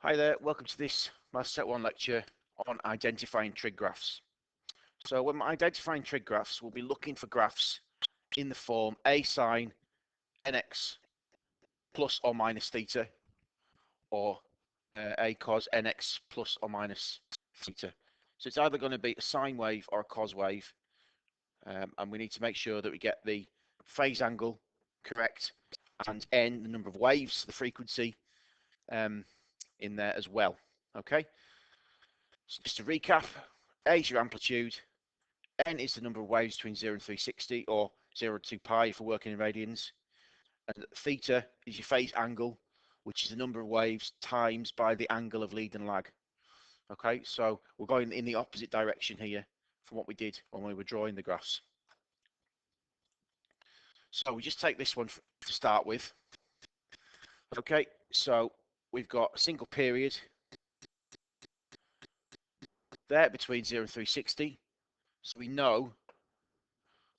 Hi there, welcome to this my set 1 lecture on identifying trig graphs. So when we're identifying trig graphs, we'll be looking for graphs in the form a sine nx plus or minus theta, or a cos nx plus or minus theta. So it's either going to be a sine wave or a cos wave, and we need to make sure that we get the phase angle correct and n, the number of waves, the frequency, in there as well. Okay. So just to recap, A is your amplitude, N is the number of waves between 0 and 360, or 0 to 2 pi if we're working in radians, and theta is your phase angle, which is the number of waves times by the angle of lead and lag. Okay, so we're going in the opposite direction here from what we did when we were drawing the graphs. So we just take this one to start with. Okay, so we've got a single period there between 0 and 360. So we know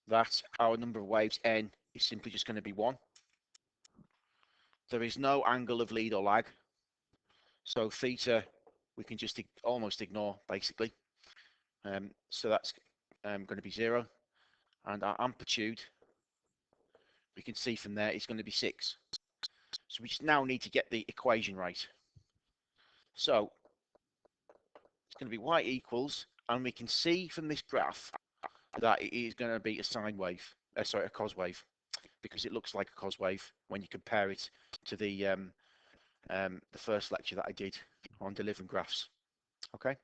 that our number of waves n is simply just going to be 1. There is no angle of lead or lag, so theta we can just almost ignore basically. So that's going to be 0, and our amplitude we can see from there is going to be 6. So we just now need to get the equation right. So it's going to be y equals, and we can see from this graph that it is going to be a sine wave, sorry, a cos wave, because it looks like a cos wave when you compare it to the first lecture that I did on delivering graphs. Okay,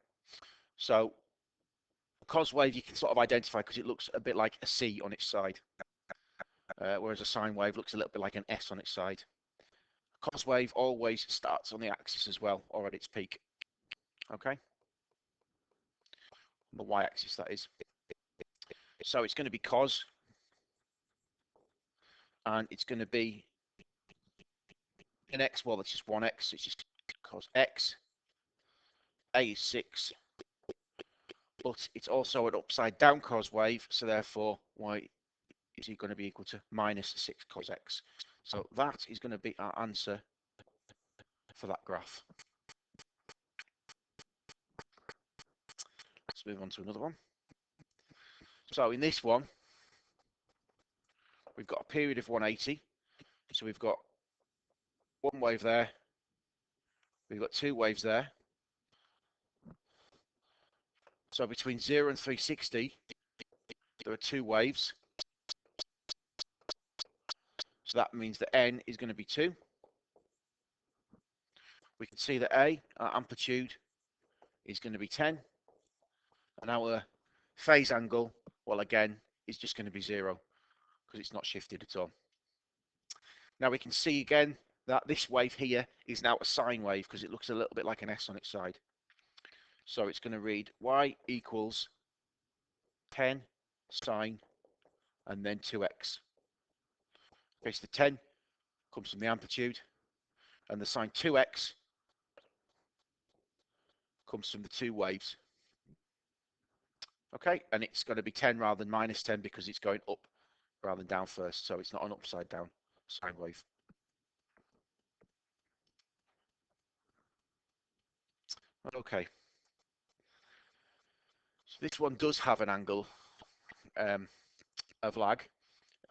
so cos wave you can sort of identify because it looks a bit like a C on its side, whereas a sine wave looks a little bit like an S on its side. A cos wave always starts on the axis as well, or at its peak. Okay, the y-axis that is. So it's going to be cos, and it's going to be an x. Well, it's just 1x. It's just cos x. A is 6, but it's also an upside down cos wave, so therefore y is going to be equal to minus 6 cos x. So that is going to be our answer for that graph. Let's move on to another one. So in this one, we've got a period of 180. So we've got one wave there. We've got two waves there. So between 0 and 360, there are two waves. So that means that n is going to be 2. We can see that A, our amplitude, is going to be 10. And our phase angle, well, again, is just going to be 0 because it's not shifted at all. Now we can see again that this wave here is now a sine wave because it looks a little bit like an S on its side. So it's going to read y equals 10 sine and then 2x. Okay, so the 10 comes from the amplitude, and the sine 2x comes from the two waves. Okay, and it's going to be 10 rather than minus 10 because it's going up rather than down first, so it's not an upside down sine wave. Okay, so this one does have an angle of lag.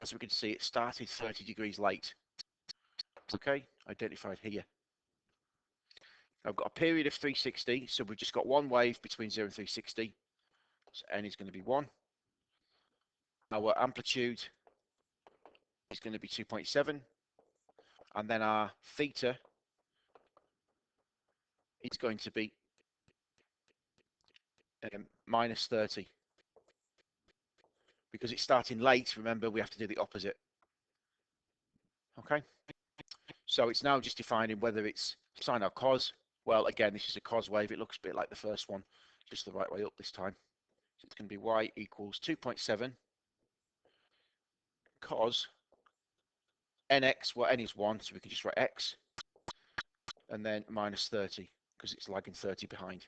As we can see, it started 30 degrees late. Okay, identified here. I've got a period of 360, so we've just got one wave between 0 and 360. So n is going to be 1. Our amplitude is going to be 2.7. And then our theta is going to be minus 30. Because it's starting late, remember, we have to do the opposite. Okay? So it's now just defining whether it's sine or cos. Well, again, this is a cos wave. It looks a bit like the first one, just the right way up this time. So it's going to be y equals 2.7 cos nx, well, n is 1, so we can just write x, and then minus 30, because it's lagging 30 behind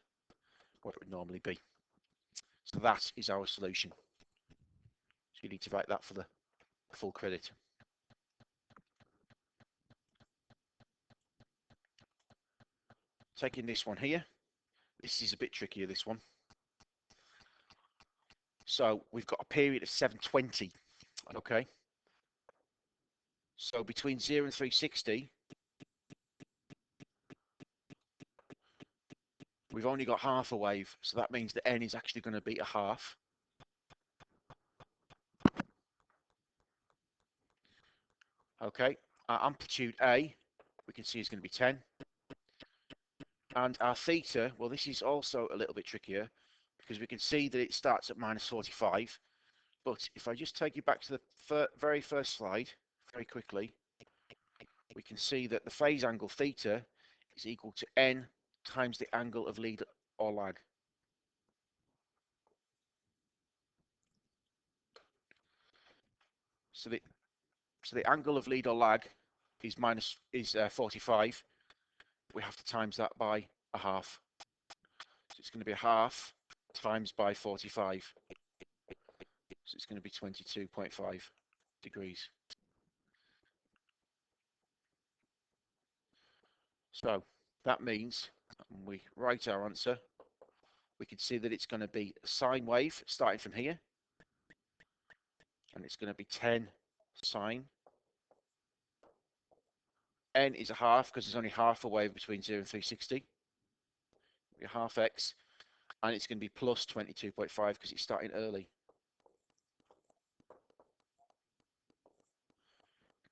what it would normally be. So that is our solution. So you need to write that for the full credit. taking this one here. This is a bit trickier, this one. So we've got a period of 720, okay? So between 0 and 360, we've only got half a wave. So that means that n is actually going to be a half. Okay, our amplitude A, we can see is going to be 10. And our theta, well, this is also a little bit trickier because we can see that it starts at minus 45. But if I just take you back to the very first slide, very quickly, we can see that the phase angle theta is equal to n times the angle of lead or lag. So the angle of lead or lag is 45. We have to times that by a half. So it's going to be a half times by 45. So it's going to be 22.5 degrees. So that means when we write our answer, we can see that it's going to be a sine wave starting from here. And it's going to be 10 sine. N is a half because there's only half a wave between 0 and 360. Half x. And it's going to be plus 22.5 because it's starting early.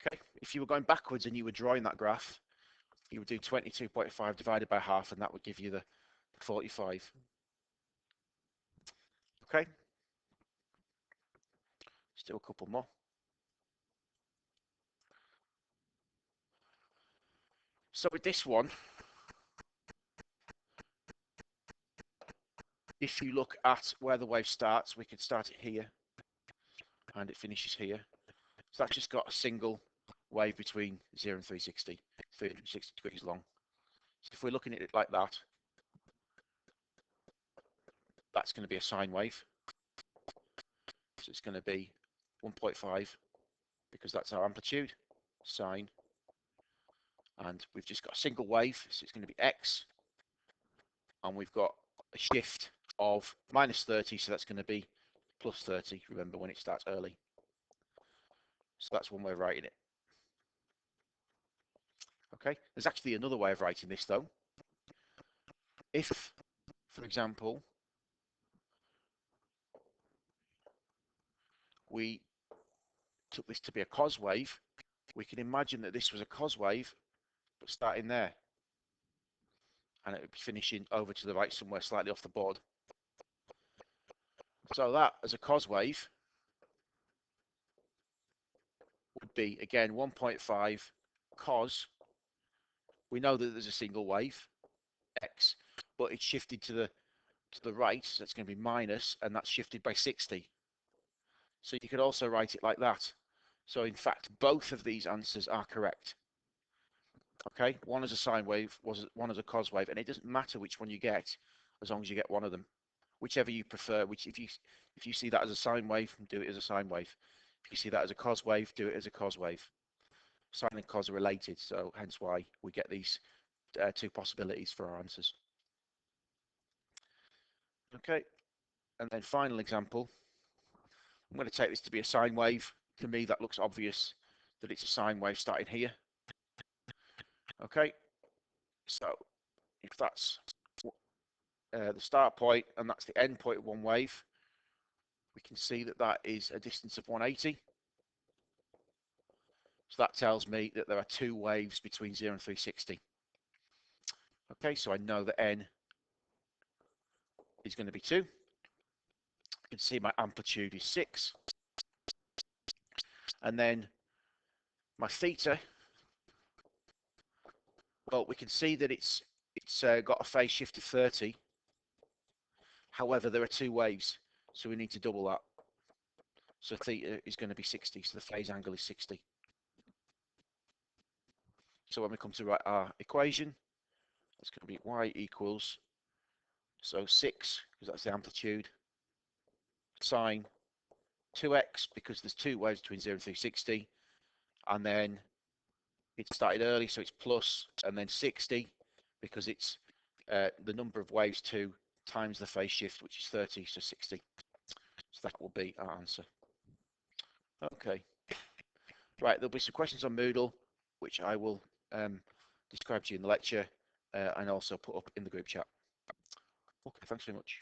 Okay, if you were going backwards and you were drawing that graph, you would do 22.5 divided by half, and that would give you the 45. Okay, still a couple more. So with this one, if you look at where the wave starts, we could start it here, and it finishes here. So that's just got a single wave between 0 and 360, 360 degrees long. So if we're looking at it like that, that's going to be a sine wave. So it's going to be 1.5 because that's our amplitude, sine. And we've just got a single wave, so it's going to be x. And we've got a shift of minus 30, so that's going to be plus 30, remember, when it starts early. So that's one way of writing it. Okay, there's actually another way of writing this, though. If, for example, we took this to be a cos wave, we can imagine that this was a cos wave, but starting there. And it would be finishing over to the right somewhere slightly off the board. So that, as a cos wave, would be, again, 1.5 cos. We know that there's a single wave, x, but it's shifted to the right, so it's going to be minus, and that's shifted by 60. So you could also write it like that. So in fact, both of these answers are correct. Okay, one is a sine wave, one is a cos wave, and it doesn't matter which one you get, as long as you get one of them, whichever you prefer. Which if you see that as a sine wave, do it as a sine wave. If you see that as a cos wave, do it as a cos wave. Sine and cos are related, so hence why we get these two possibilities for our answers. Okay, and then final example. I'm going to take this to be a sine wave. To me, that looks obvious that it's a sine wave starting here. Okay, so if that's the start point and that's the end point of one wave, we can see that that is a distance of 180. So that tells me that there are two waves between 0 and 360. Okay, so I know that n is going to be 2. You can see my amplitude is 6. And then my theta, well, we can see that it's got a phase shift of 30. However, there are two waves, so we need to double that. So theta is going to be 60, so the phase angle is 60. So when we come to write our equation, it's going to be y equals, so 6, because that's the amplitude, sine 2x, because there's two waves between 0 and 360, and then it started early, so it's plus, and then 60, because it's the number of waves 2 times the phase shift, which is 30, so 60. So that will be our answer. Okay. Right, there'll be some questions on Moodle, which I will describe to you in the lecture and also put up in the group chat. Okay, thanks very much.